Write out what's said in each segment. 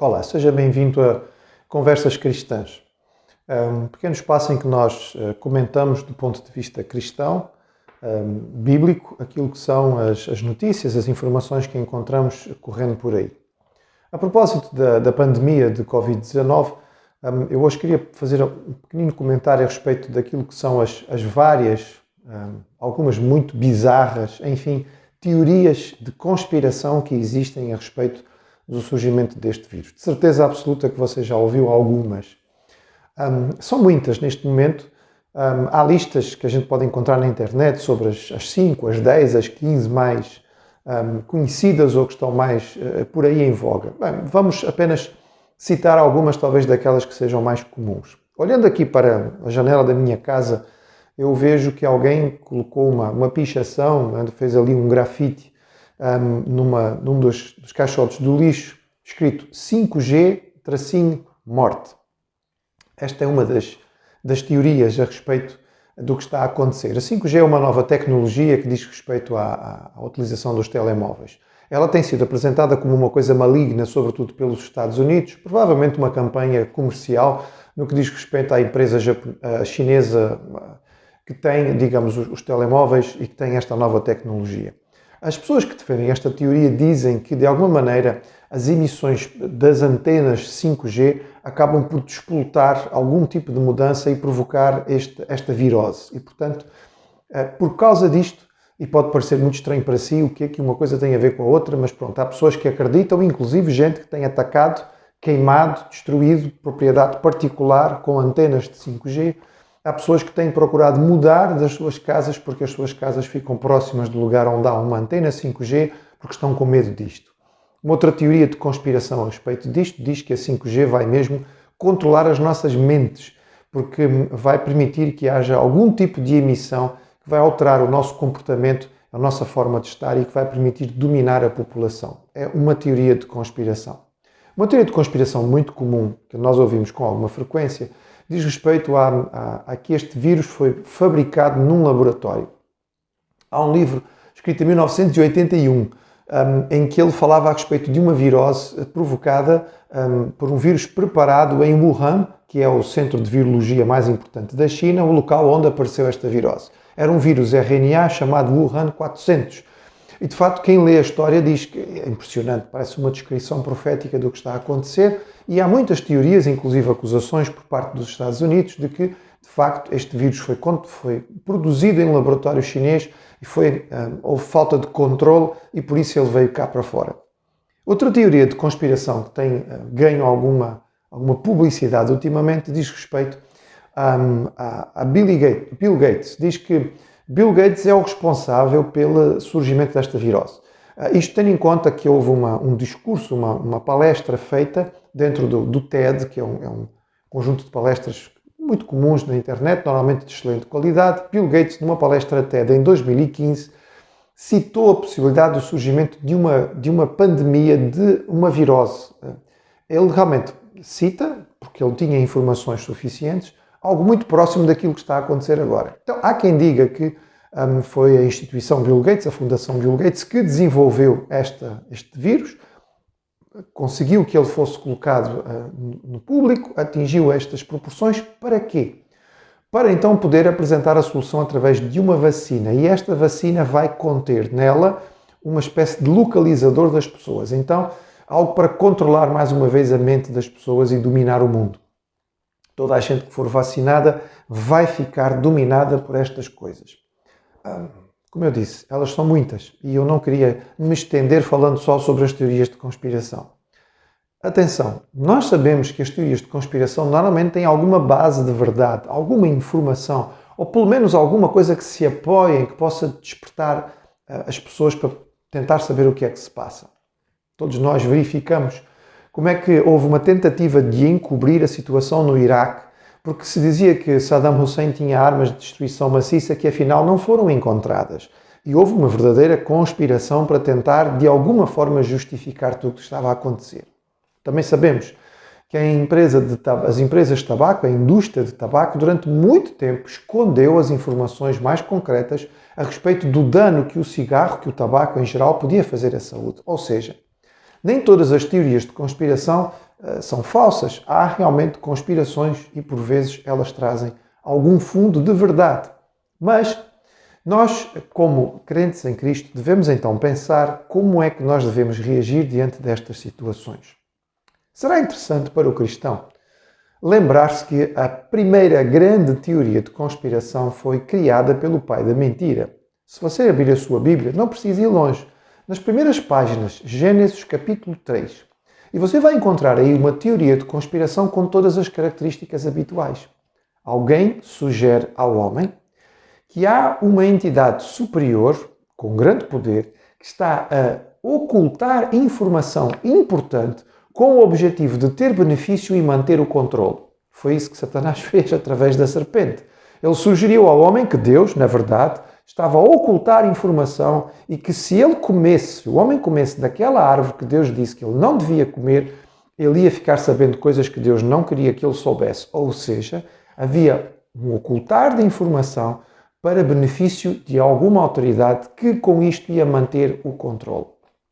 Olá, seja bem-vindo a Conversas Cristãs, um pequeno espaço em que nós comentamos do ponto de vista cristão, bíblico, aquilo que são as notícias, as informações que encontramos correndo por aí. A propósito da pandemia de Covid-19, eu hoje queria fazer um pequenino comentário a respeito daquilo que são as várias, algumas muito bizarras, enfim, teorias de conspiração que existem a respeito do surgimento deste vírus. De certeza absoluta que você já ouviu algumas. São muitas neste momento. Há listas que a gente pode encontrar na internet sobre as 5, as 10, as 15 mais conhecidas ou que estão mais por aí em voga. Bem, vamos apenas citar algumas, talvez daquelas que sejam mais comuns. Olhando aqui para a janela da minha casa, eu vejo que alguém colocou uma pichação, fez ali um grafite num dos caixotes do lixo, escrito 5G-morte. Esta é uma das teorias a respeito do que está a acontecer. A 5G é uma nova tecnologia que diz respeito à utilização dos telemóveis. Ela tem sido apresentada como uma coisa maligna, sobretudo pelos Estados Unidos, provavelmente uma campanha comercial no que diz respeito à empresa chinesa que tem, digamos, os telemóveis e que tem esta nova tecnologia. As pessoas que defendem esta teoria dizem que, de alguma maneira, as emissões das antenas 5G acabam por despoltar algum tipo de mudança e provocar esta virose. E, portanto, por causa disto, e pode parecer muito estranho para si o que é que uma coisa tem a ver com a outra, mas pronto, há pessoas que acreditam, inclusive gente que tem atacado, queimado, destruído propriedade particular com antenas de 5G. Há pessoas que têm procurado mudar das suas casas porque as suas casas ficam próximas do lugar onde há uma antena 5G porque estão com medo disto. Uma outra teoria de conspiração a respeito disto diz que a 5G vai mesmo controlar as nossas mentes porque vai permitir que haja algum tipo de emissão que vai alterar o nosso comportamento, a nossa forma de estar e que vai permitir dominar a população. É uma teoria de conspiração. Uma teoria de conspiração muito comum, que nós ouvimos com alguma frequência, diz respeito a que este vírus foi fabricado num laboratório. Há um livro escrito em 1981 em que ele falava a respeito de uma virose provocada por um vírus preparado em Wuhan, que é o centro de virologia mais importante da China, o local onde apareceu esta virose. Era um vírus RNA chamado Wuhan 400. E, de facto, quem lê a história diz que é impressionante, parece uma descrição profética do que está a acontecer, e há muitas teorias, inclusive acusações por parte dos Estados Unidos, de que, de facto, este vírus foi produzido em um laboratório chinês e houve falta de controle e por isso ele veio cá para fora. Outra teoria de conspiração que tem ganho alguma publicidade ultimamente diz respeito a Bill Gates. Diz que Bill Gates é o responsável pelo surgimento desta virose. Isto tendo em conta que houve um discurso, uma palestra feita dentro do TED, que é um conjunto de palestras muito comuns na internet, normalmente de excelente qualidade. Bill Gates, numa palestra TED em 2015, citou a possibilidade do surgimento de uma pandemia, de uma virose. Ele realmente cita, porque ele tinha informações suficientes, algo muito próximo daquilo que está a acontecer agora. Então, há quem diga que foi a instituição Bill Gates, a Fundação Bill Gates, que desenvolveu este vírus, conseguiu que ele fosse colocado no público, atingiu estas proporções. Para quê? Para então poder apresentar a solução através de uma vacina. E esta vacina vai conter nela uma espécie de localizador das pessoas. Então, algo para controlar mais uma vez a mente das pessoas e dominar o mundo. Toda a gente que for vacinada vai ficar dominada por estas coisas. Como eu disse, elas são muitas e eu não queria me estender falando só sobre as teorias de conspiração. Atenção, nós sabemos que as teorias de conspiração normalmente têm alguma base de verdade, alguma informação, ou pelo menos alguma coisa que se apoie, que possa despertar as pessoas para tentar saber o que é que se passa. Todos nós verificamos como é que houve uma tentativa de encobrir a situação no Iraque, porque se dizia que Saddam Hussein tinha armas de destruição maciça que afinal não foram encontradas. E houve uma verdadeira conspiração para tentar, de alguma forma, justificar tudo o que estava a acontecer. Também sabemos que as empresas de tabaco, a indústria de tabaco, durante muito tempo escondeu as informações mais concretas a respeito do dano que o cigarro, que o tabaco em geral, podia fazer à saúde. Ou seja, nem todas as teorias de conspiração são falsas. Há realmente conspirações e por vezes elas trazem algum fundo de verdade. Mas nós, como crentes em Cristo, devemos então pensar como é que nós devemos reagir diante destas situações. Será interessante para o cristão lembrar-se que a primeira grande teoria de conspiração foi criada pelo pai da mentira. Se você abrir a sua Bíblia, não precisa ir longe. Nas primeiras páginas, Gênesis capítulo 3, e você vai encontrar aí uma teoria de conspiração com todas as características habituais. Alguém sugere ao homem que há uma entidade superior, com grande poder, que está a ocultar informação importante com o objetivo de ter benefício e manter o controle. Foi isso que Satanás fez através da serpente. Ele sugeriu ao homem que Deus, na verdade, estava a ocultar informação e que se ele comesse, se o homem comesse daquela árvore que Deus disse que ele não devia comer, ele ia ficar sabendo coisas que Deus não queria que ele soubesse. Ou seja, havia um ocultar de informação para benefício de alguma autoridade que com isto ia manter o controle.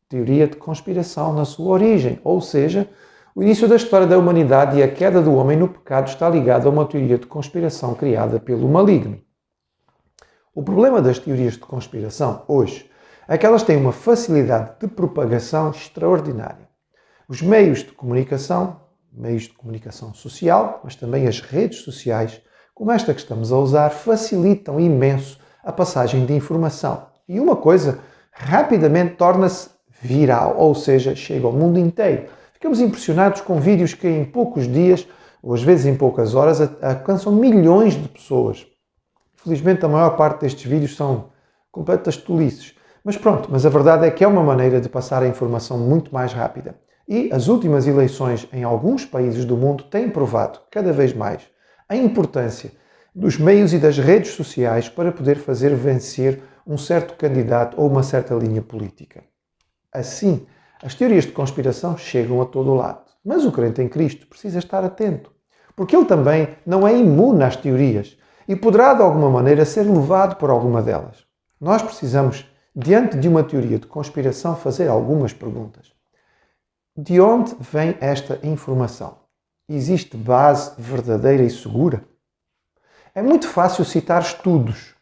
Teoria de conspiração na sua origem, ou seja, o início da história da humanidade e a queda do homem no pecado está ligado a uma teoria de conspiração criada pelo maligno. O problema das teorias de conspiração hoje é que elas têm uma facilidade de propagação extraordinária. Os meios de comunicação social, mas também as redes sociais, como esta que estamos a usar, facilitam imenso a passagem de informação. E uma coisa rapidamente torna-se viral, ou seja, chega ao mundo inteiro. Ficamos impressionados com vídeos que em poucos dias, ou às vezes em poucas horas, alcançam milhões de pessoas. Felizmente a maior parte destes vídeos são completas tolices. Mas a verdade é que é uma maneira de passar a informação muito mais rápida. E as últimas eleições em alguns países do mundo têm provado, cada vez mais, a importância dos meios e das redes sociais para poder fazer vencer um certo candidato ou uma certa linha política. Assim, as teorias de conspiração chegam a todo lado. Mas o crente em Cristo precisa estar atento, porque ele também não é imune às teorias e poderá, de alguma maneira, ser levado por alguma delas. Nós precisamos, diante de uma teoria de conspiração, fazer algumas perguntas. De onde vem esta informação? Existe base verdadeira e segura? É muito fácil citar estudos,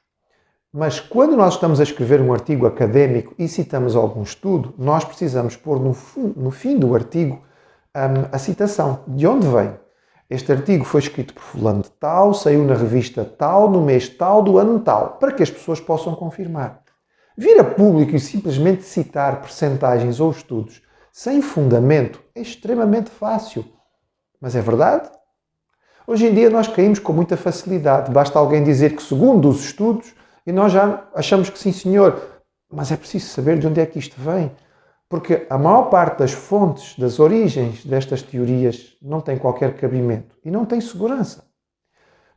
mas quando nós estamos a escrever um artigo académico e citamos algum estudo, nós precisamos pôr no fim do artigo a citação. De onde vem? Este artigo foi escrito por fulano de tal, saiu na revista tal, no mês tal, do ano tal, para que as pessoas possam confirmar. Vir a público e simplesmente citar percentagens ou estudos sem fundamento é extremamente fácil. Mas é verdade? Hoje em dia nós caímos com muita facilidade. Basta alguém dizer que segundo os estudos e nós já achamos que sim, senhor. Mas é preciso saber de onde é que isto vem. Porque a maior parte das fontes, das origens destas teorias não tem qualquer cabimento e não tem segurança.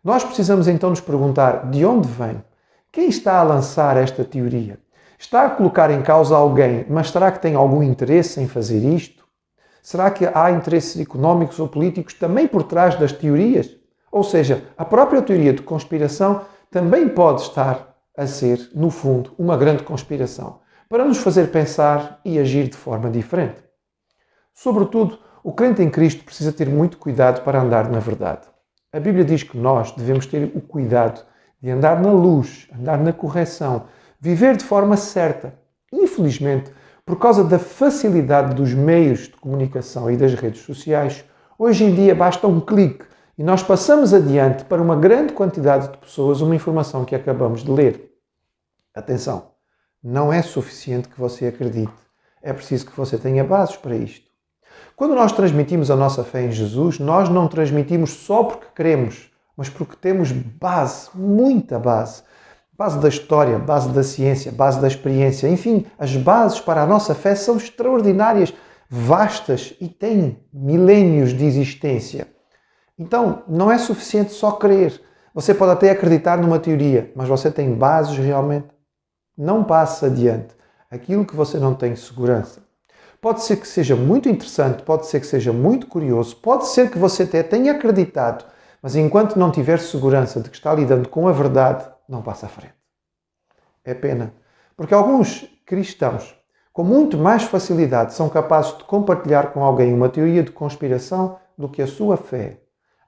Nós precisamos então nos perguntar de onde vem? Quem está a lançar esta teoria? Está a colocar em causa alguém, mas será que tem algum interesse em fazer isto? Será que há interesses económicos ou políticos também por trás das teorias? Ou seja, a própria teoria de conspiração também pode estar a ser, no fundo, uma grande conspiração, para nos fazer pensar e agir de forma diferente. Sobretudo, o crente em Cristo precisa ter muito cuidado para andar na verdade. A Bíblia diz que nós devemos ter o cuidado de andar na luz, andar na correção, viver de forma certa. Infelizmente, por causa da facilidade dos meios de comunicação e das redes sociais, hoje em dia basta um clique e nós passamos adiante para uma grande quantidade de pessoas uma informação que acabamos de ler. Atenção, não é suficiente que você acredite. É preciso que você tenha bases para isto. Quando nós transmitimos a nossa fé em Jesus, nós não transmitimos só porque queremos, mas porque temos base, muita base. Base da história, base da ciência, base da experiência. Enfim, as bases para a nossa fé são extraordinárias, vastas e têm milénios de existência. Então, não é suficiente só crer. Você pode até acreditar numa teoria, mas você tem bases realmente? Não passe adiante aquilo que você não tem segurança. Pode ser que seja muito interessante, pode ser que seja muito curioso, pode ser que você até tenha acreditado, mas enquanto não tiver segurança de que está lidando com a verdade, não passa à frente. É pena, porque alguns cristãos com muito mais facilidade são capazes de compartilhar com alguém uma teoria de conspiração do que a sua fé,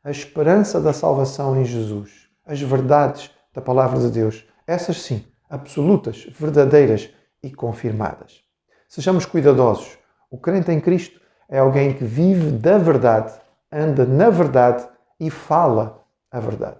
a esperança da salvação em Jesus, as verdades da Palavra de Deus, essas sim, absolutas, verdadeiras e confirmadas. Sejamos cuidadosos. O crente em Cristo é alguém que vive da verdade, anda na verdade e fala a verdade.